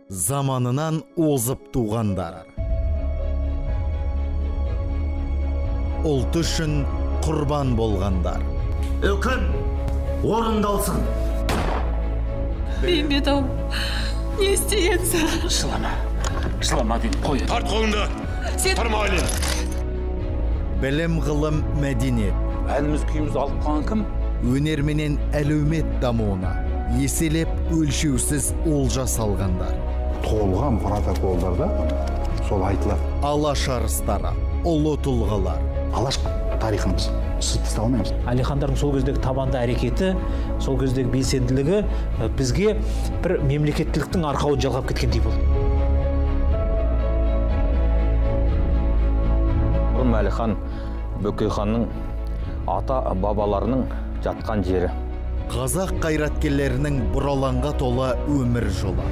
заманынан озып туғандар. Ұлт үшін құрбан болғандар. Үкім орындалсын. Беймет-ау, не істегенсің? Жылама дейін, қой. Тарт қолыңды. Тарма әлем. Білім, ғылым, мәдениет, Әліміз күйімізді алып қалған кім? өнер менен әлеумет дамуына еселеп өлшеусіз олжа салғандар. Толған протоколдарда сол айтылады. Алаш арыстары, ұлы тұлғалар. Алаш тарихын біз тастай алмаймыз. Әлихандардың сол кездегі табанды әрекеті, сол кездегі белсенділігі бізге бір мемлекеттіліктің арқауын жалғап кеткендей болды. Бұрын Әлихан Бөкейханның ата бабаларының жатқан жері. Қазақ қайраткерлерінің бұралаңға толы өмір жолы.